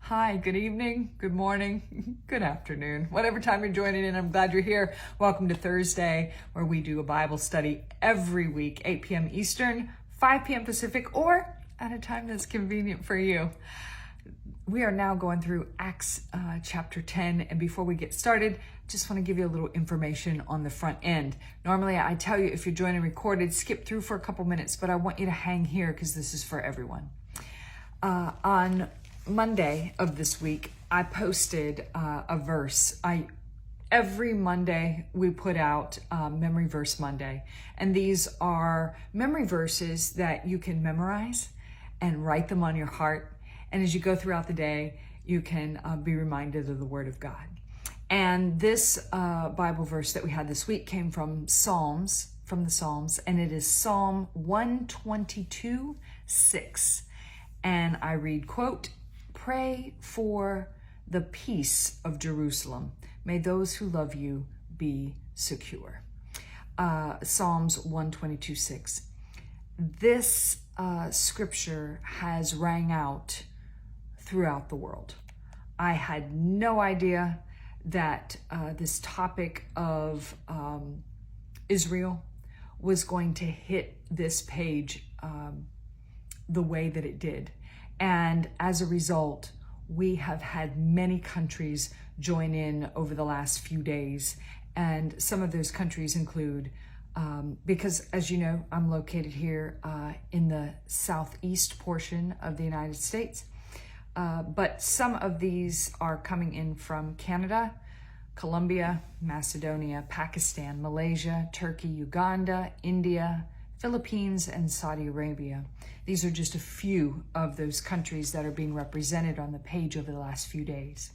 Hi, good evening, good morning, good afternoon, whatever time you're joining in. I'm glad you're here. Welcome to Thursday, where we do a Bible study every week, 8 p.m. Eastern, 5 p.m. Pacific, or at a time that's convenient for you. We are now going through Acts chapter 10, and before we get started, just want to give you a little information on the front end. Normally, I tell you if you're joining recorded, skip through for a couple minutes, but I want you to hang here because this is for everyone. On Monday of this week, I posted a verse. Every Monday we put out Memory Verse Monday, and these are memory verses that you can memorize and write them on your heart. And as you go throughout the day, you can be reminded of the Word of God. And this Bible verse that we had this week came from the Psalms, and it is Psalm 122:6. And I read, quote, "Pray for the peace of Jerusalem. May those who love you be secure." Psalms 122:6. This scripture has rang out throughout the world. I had no idea that this topic of Israel was going to hit this page the way that it did. And as a result, we have had many countries join in over the last few days. And some of those countries include, because as you know, I'm located here in the southeast portion of the United States. But some of these are coming in from Canada, Colombia, Macedonia, Pakistan, Malaysia, Turkey, Uganda, India, Philippines, and Saudi Arabia. These are just a few of those countries that are being represented on the page over the last few days.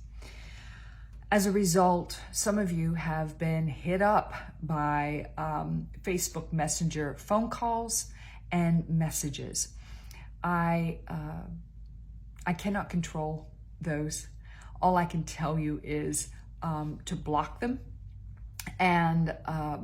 As a result, some of you have been hit up by Facebook Messenger phone calls and messages. I cannot control those. All I can tell you is to block them, and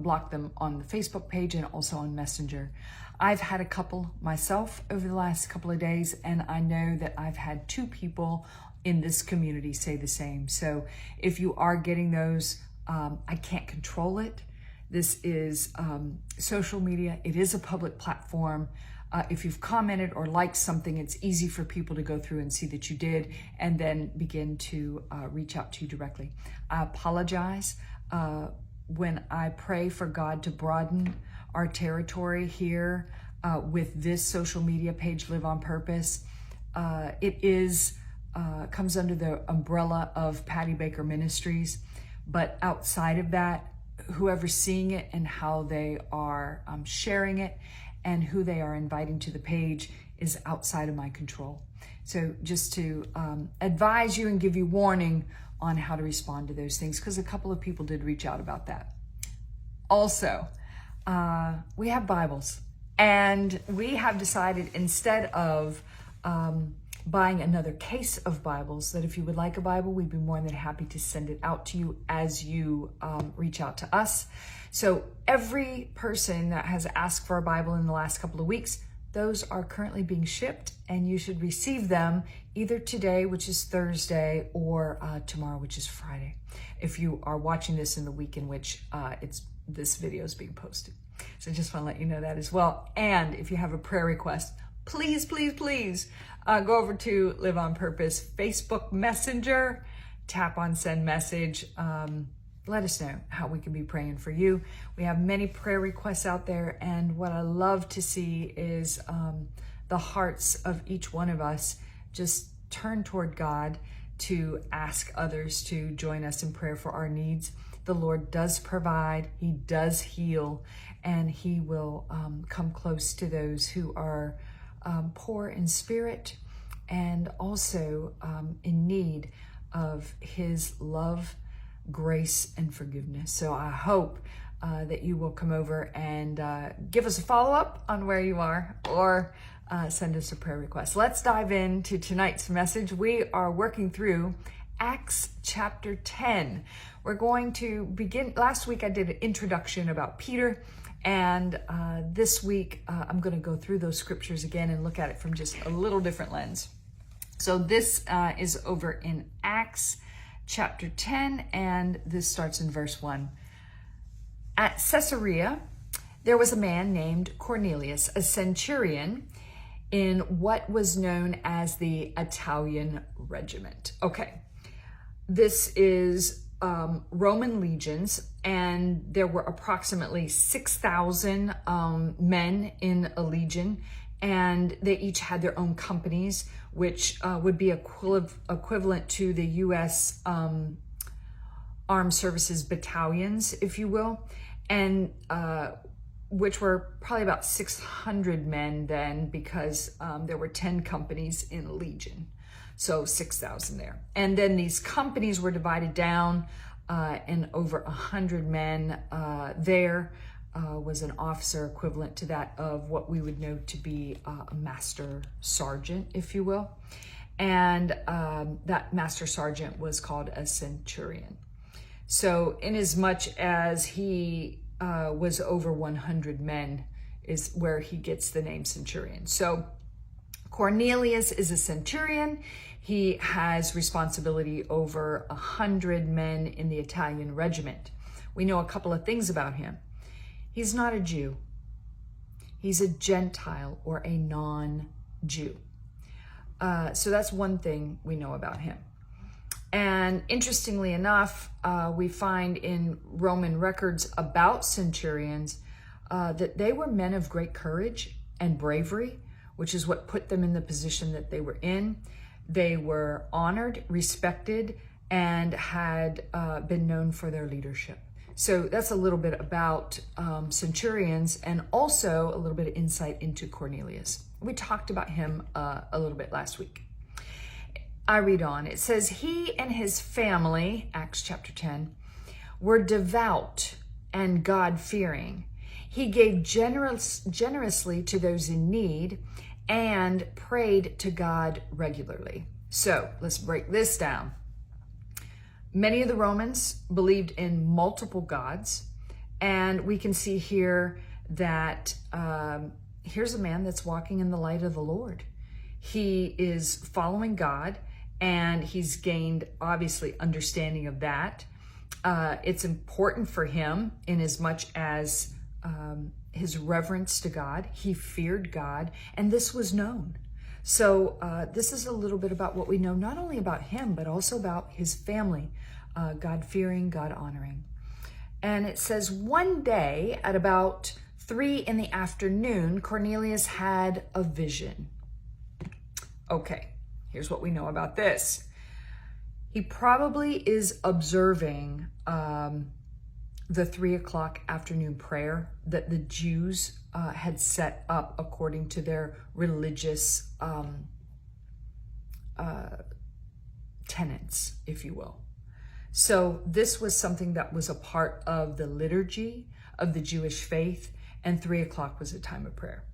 block them on the Facebook page and also on Messenger. I've had a couple myself over the last couple of days, and I know that I've had 2 people in this community say the same. So if you are getting those, I can't control it. This is social media. It is a public platform. If you've commented or liked something, it's easy for people to go through and see that you did and then begin to reach out to you directly. I apologize. When I pray for God to broaden our territory here with this social media page, Live on Purpose, it is comes under the umbrella of Patty Baker Ministries. But outside of that, whoever's seeing it and how they are sharing it and who they are inviting to the page is outside of my control. So just to advise you and give you warning on how to respond to those things, because a couple of people did reach out about that. Also, we have Bibles, and we have decided instead of buying another case of Bibles, that if you would like a Bible, we'd be more than happy to send it out to you as you reach out to us. So every person that has asked for a Bible in the last couple of weeks, those are currently being shipped, and you should receive them either today, which is Thursday, or tomorrow, which is Friday, if you are watching this in the week in which this video is being posted. So I just want to let you know that as well. And if you have a prayer request, please, please, please go over to Live on Purpose Facebook Messenger, tap on send message. Let us know how we can be praying for you. We have many prayer requests out there, and what I love to see is the hearts of each one of us just turn toward God to ask others to join us in prayer for our needs. The Lord does provide, He does heal, and He will come close to those who are poor in spirit and also in need of His love, grace, and forgiveness. So I hope that you will come over and give us a follow-up on where you are, or send us a prayer request. Let's dive into tonight's message. We are working through Acts chapter 10. We're going to begin. Last week I did an introduction about Peter, and this week I'm going to go through those scriptures again and look at it from just a little different lens. So this is over in Acts chapter 10, and this starts in verse 1. At Caesarea, there was a man named Cornelius, a centurion in what was known as the Italian regiment. Okay, this is Roman legions, and there were approximately 6,000 men in a legion, and they each had their own companies, which would be equivalent to the U.S. Armed Services battalions, if you will, and which were probably about 600 men then, because there were 10 companies in a legion. So 6,000 there. And then these companies were divided down, and over 100 men there was an officer equivalent to that of what we would know to be a master sergeant, if you will. And that master sergeant was called a centurion. So inasmuch as he was over 100 men is where he gets the name centurion. So Cornelius is a centurion. He has responsibility over 100 men in the Italian regiment. We know a couple of things about him. He's not a Jew. He's a Gentile or a non-Jew. So that's one thing we know about him. And interestingly enough, we find in Roman records about centurions that they were men of great courage and bravery, which is what put them in the position that they were in. They were honored, respected, and had been known for their leadership. So that's a little bit about centurions, and also a little bit of insight into Cornelius. We talked about him a little bit last week. I read on. It says, he and his family, Acts chapter 10, were devout and God-fearing. He gave generously to those in need and prayed to God regularly. So let's break this down. Many of the Romans believed in multiple gods, and we can see here that here's a man that's walking in the light of the Lord. He is following God, and he's gained, obviously, understanding of that. It's important for him in as much as his reverence to God. He feared God, and this was known. So this is a little bit about what we know, not only about him, but also about his family, God-fearing, God-honoring. And it says, one day at about 3 p.m, Cornelius had a vision. Okay. Here's what we know about this. He probably is observing the 3 o'clock afternoon prayer that the Jews had set up according to their religious tenets, if you will. So this was something that was a part of the liturgy of the Jewish faith, and 3 o'clock was a time of prayer.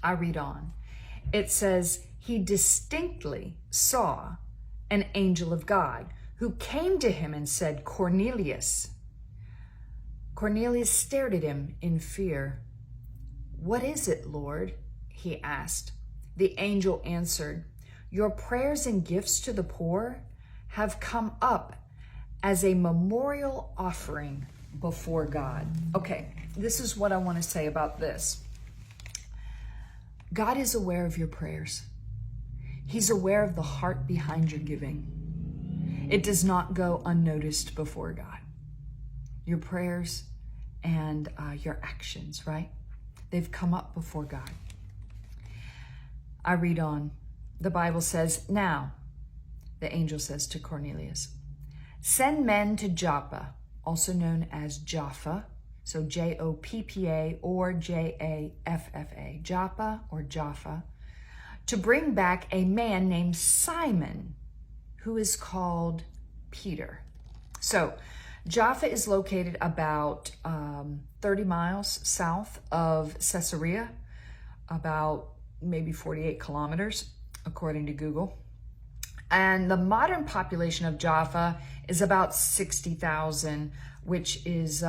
I read on. It says, he distinctly saw an angel of God who came to him and said, Cornelius. Cornelius stared at him in fear. What is it, Lord? He asked. The angel answered, your prayers and gifts to the poor have come up as a memorial offering before God. Okay, this is what I want to say about this. God is aware of your prayers. He's aware of the heart behind your giving. It does not go unnoticed before God. Your prayers and your actions, right? They've come up before God. I read on. The Bible says, now, the angel says to Cornelius, send men to Joppa, also known as Jaffa, so Joppa or Jaffa, Joppa or Jaffa, to bring back a man named Simon, who is called Peter. So Jaffa is located about 30 miles south of Caesarea, about maybe 48 kilometers, according to Google. And the modern population of Jaffa is about 60,000, which is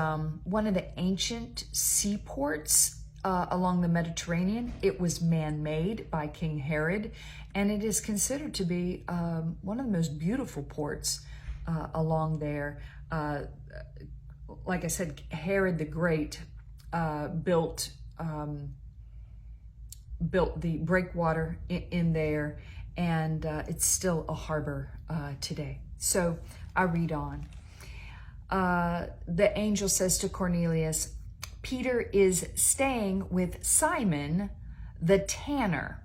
one of the ancient seaports along the Mediterranean. It was man-made by King Herod, and it is considered to be one of the most beautiful ports along there. Like I said, Herod the Great built the breakwater in there, and it's still a harbor today. So I read on. The angel says to Cornelius, Peter is staying with Simon the tanner,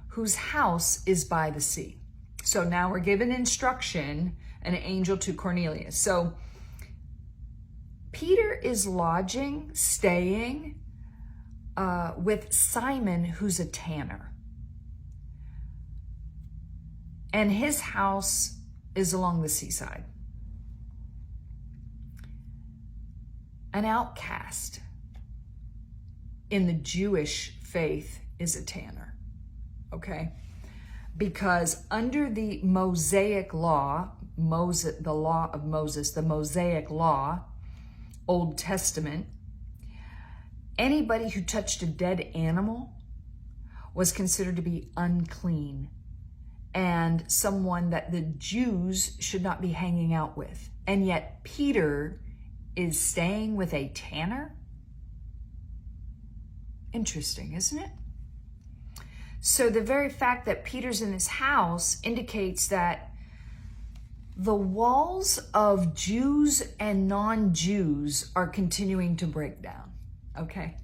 whose house is by the sea. So now we're given instruction, an angel to Cornelius. So Peter is staying with Simon, who's a tanner. And his house is along the seaside. An outcast in the Jewish faith is a tanner, okay? Because under the Mosaic law, the law of Moses, the Mosaic law, Old Testament, anybody who touched a dead animal was considered to be unclean and someone that the Jews should not be hanging out with. And yet Peter is staying with a tanner? Interesting, isn't it? So the very fact that Peter's in his house indicates that the walls of Jews and non-Jews are continuing to break down, okay?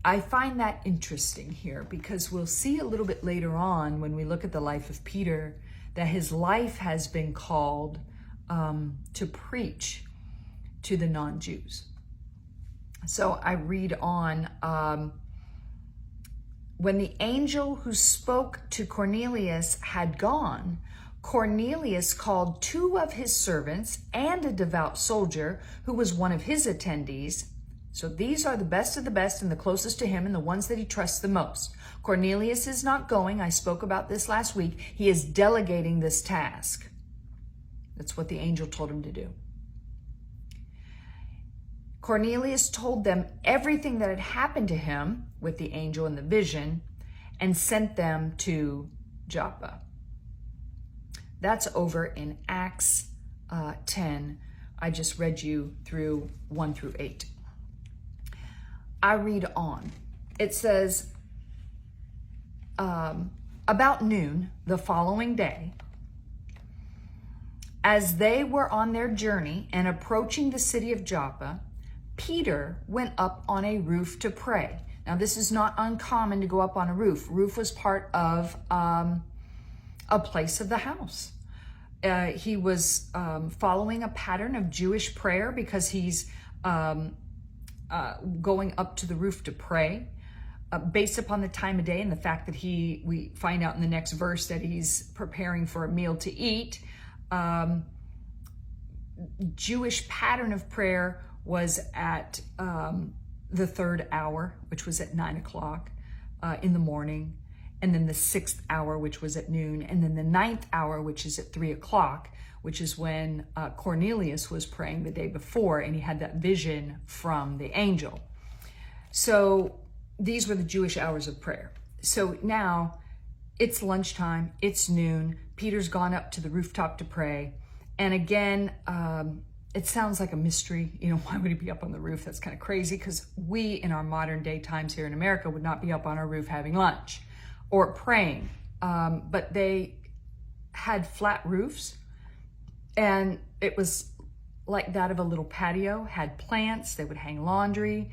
I find that interesting here because we'll see a little bit later on when we look at the life of Peter that his life has been called to preach to the non-Jews. So I read on, when the angel who spoke to Cornelius had gone, Cornelius called 2 of his servants and a devout soldier who was one of his attendees. So these are the best of the best and the closest to him and the ones that he trusts the most. Cornelius is not going. I spoke about this last week. He is delegating this task. That's what the angel told him to do. Cornelius told them everything that had happened to him with the angel and the vision and sent them to Joppa. That's over in Acts 10. I just read you through 1 through 8. I read on. It says, about noon the following day, as they were on their journey and approaching the city of Joppa, Peter went up on a roof to pray. Now, this is not uncommon to go up on a roof. Roof was part of a place of the house. He was following a pattern of Jewish prayer because he's going up to the roof to pray. Based upon the time of day and the fact that we find out in the next verse that he's preparing for a meal to eat. Jewish pattern of prayer was at the 3rd hour, which was at 9 o'clock in the morning, and then the 6th hour, which was at noon, and then the 9th hour, which is at 3 o'clock, which is when Cornelius was praying the day before, and he had that vision from the angel. So these were the Jewish hours of prayer. So now it's lunchtime, it's noon, Peter's gone up to the rooftop to pray, and again, it sounds like a mystery. You know, why would he be up on the roof? That's kind of crazy because we in our modern day times here in America would not be up on our roof having lunch or praying. But they had flat roofs and it was like that of a little patio, had plants, they would hang laundry.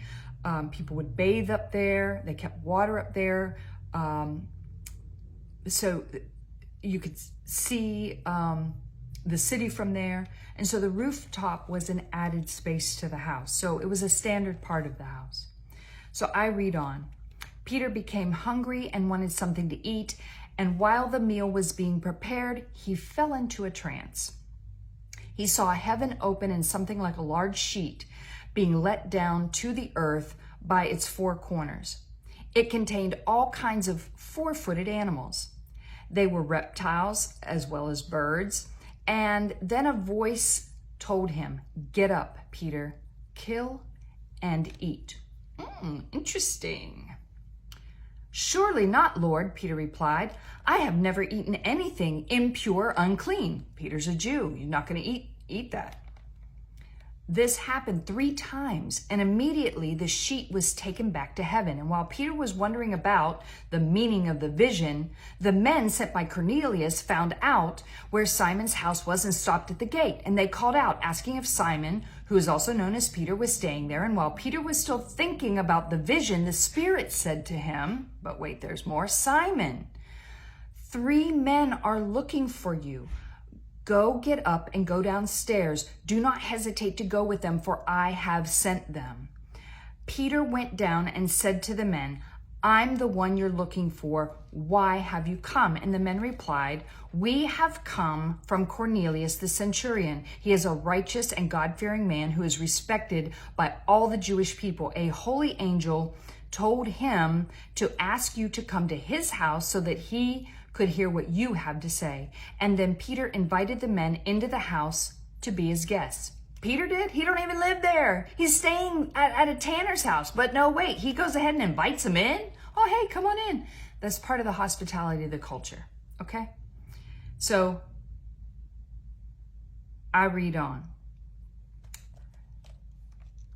People would bathe up there. They kept water up there. So you could see the city from there. And so the rooftop was an added space to the house. So it was a standard part of the house. So I read on. Peter became hungry and wanted something to eat. And while the meal was being prepared, he fell into a trance. He saw heaven open and something like a large sheet being let down to the earth by its 4 corners. It contained all kinds of 4-footed animals. They were reptiles as well as birds. And then a voice told him, "Get up, Peter, kill and eat." Interesting. Surely not, Lord, Peter replied. I have never eaten anything impure, unclean. Peter's a Jew. You're not going to eat that. This happened 3 times, and immediately the sheet was taken back to heaven. And while Peter was wondering about the meaning of the vision, the men sent by Cornelius found out where Simon's house was and stopped at the gate. And they called out, asking if Simon, who is also known as Peter, was staying there. And while Peter was still thinking about the vision, the Spirit said to him, but wait, there's more, Simon, 3 men are looking for you. Go get up and go downstairs. Do not hesitate to go with them, for I have sent them. Peter went down and said to the men, I'm the one you're looking for. Why have you come? And the men replied, we have come from Cornelius the centurion. He is a righteous and God-fearing man who is respected by all the Jewish people. A holy angel told him to ask you to come to his house so that he could hear what you have to say. And then Peter invited the men into the house to be his guests. Peter did? He don't even live there. He's staying at a tanner's house. But no, wait, he goes ahead and invites them in. Oh, hey, come on in. That's part of the hospitality of the culture, okay? So I read on.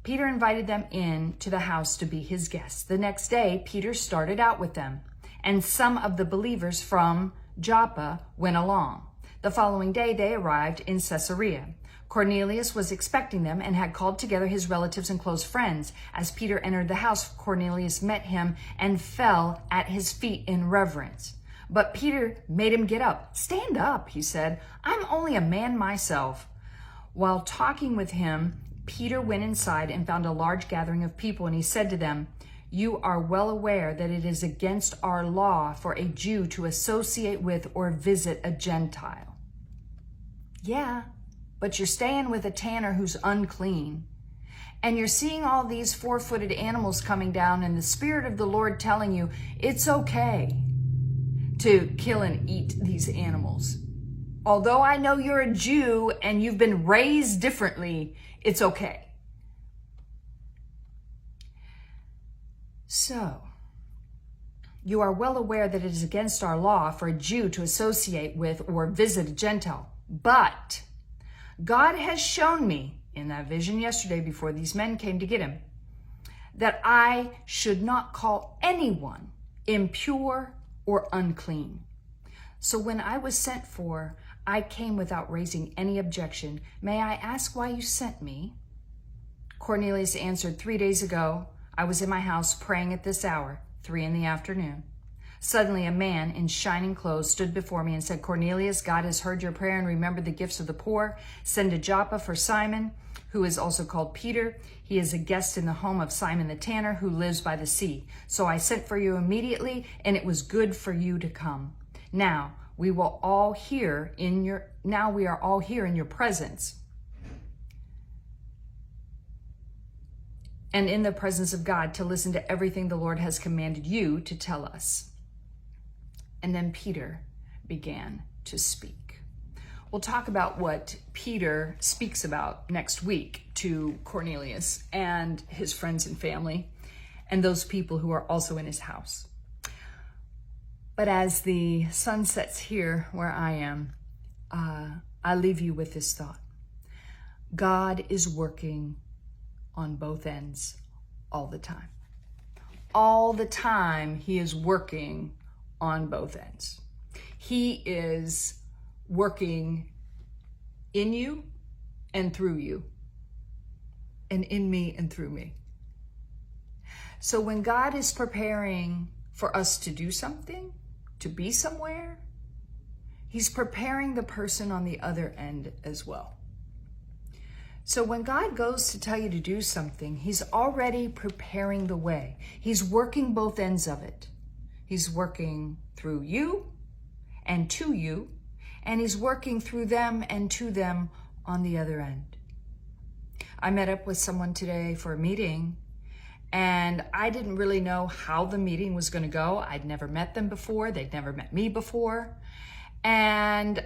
Peter invited them in to the house to be his guests. The next day, Peter started out with them, and some of the believers from Joppa went along. The following day, they arrived in Caesarea. Cornelius was expecting them and had called together his relatives and close friends. As Peter entered the house, Cornelius met him and fell at his feet in reverence. But Peter made him get up. Stand up, he said. I'm only a man myself. While talking with him, Peter went inside and found a large gathering of people, and he said to them, you are well aware that it is against our law for a Jew to associate with or visit a Gentile. Yeah, but you're staying with a tanner who's unclean. And you're seeing all these 4-footed animals coming down, and the Spirit of the Lord telling you it's okay to kill and eat these animals. Although I know you're a Jew and you've been raised differently, it's okay. So, you are well aware that it is against our law for a Jew to associate with or visit a Gentile. But God has shown me in that vision yesterday before these men came to get him, that I should not call anyone impure or unclean. So when I was sent for, I came without raising any objection. May I ask why you sent me? Cornelius answered, 3 days ago, I was in my house praying at this hour, 3 p.m. Suddenly a man in shining clothes stood before me and said, Cornelius, God has heard your prayer and remembered the gifts of the poor. Send to Joppa for Simon, who is also called Peter. He is a guest in the home of Simon the tanner, who lives by the sea. So I sent for you immediately, and it was good for you to come. Now we are all here in your presence, and in the presence of God, to listen to everything the Lord has commanded you to tell us. And then Peter began to speak. We'll talk about what Peter speaks about next week to Cornelius and his friends and family and those people who are also in his house. But as the sun sets here where I am, I leave you with this thought. God is working on both ends all the time. All the time he is working on both ends. He is working in you and through you, and in me and through me. So when God is preparing for us to do something, to be somewhere, he's preparing the person on the other end as well. So when God goes to tell you to do something, he's already preparing the way. He's working both ends of it. He's working through you and to you, and he's working through them and to them on the other end. I met up with someone today for a meeting, and I didn't really know how the meeting was going to go. I'd never met them before. They'd never met me before. And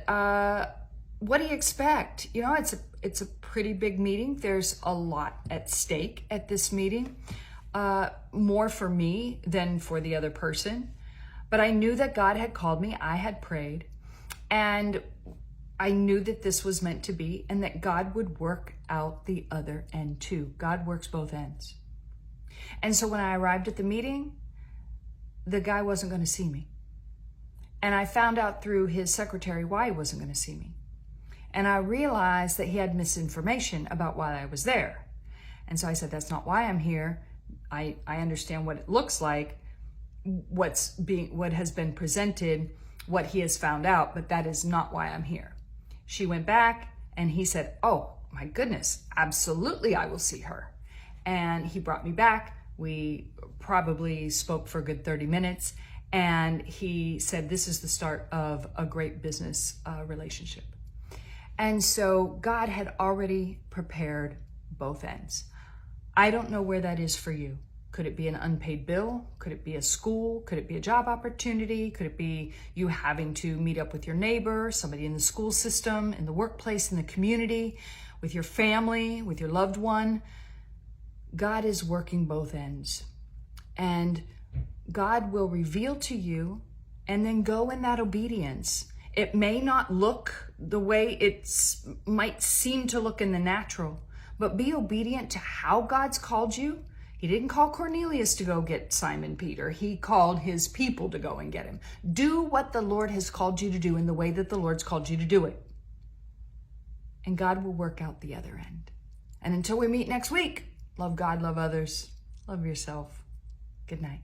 what do you expect? You know, it's a pretty big meeting. There's a lot at stake at this meeting. more for me than for the other person. But I knew that God had called me. I had prayed. And I knew that this was meant to be, and that God would work out the other end too. God works both ends. And so when I arrived at the meeting, the guy wasn't going to see me. And I found out through his secretary why he wasn't going to see me. And I realized that he had misinformation about why I was there. And so I said, that's not why I'm here. I understand what it looks like, what has been presented, what he has found out, but that is not why I'm here. She went back and he said, oh my goodness, absolutely I will see her. And he brought me back. We probably spoke for a good 30 minutes. And he said, this is the start of a great business relationship. And so God had already prepared both ends. I don't know where that is for you. Could it be an unpaid bill? Could it be a school? Could it be a job opportunity? Could it be you having to meet up with your neighbor, somebody in the school system, in the workplace, in the community, with your family, with your loved one? God is working both ends. And God will reveal to you and then go in that obedience. It may not look the way it might seem to look in the natural, but be obedient to how God's called you. He didn't call Cornelius to go get Simon Peter. He called his people to go and get him. Do what the Lord has called you to do in the way that the Lord's called you to do it. And God will work out the other end. And until we meet next week, love God, love others, love yourself. Good night.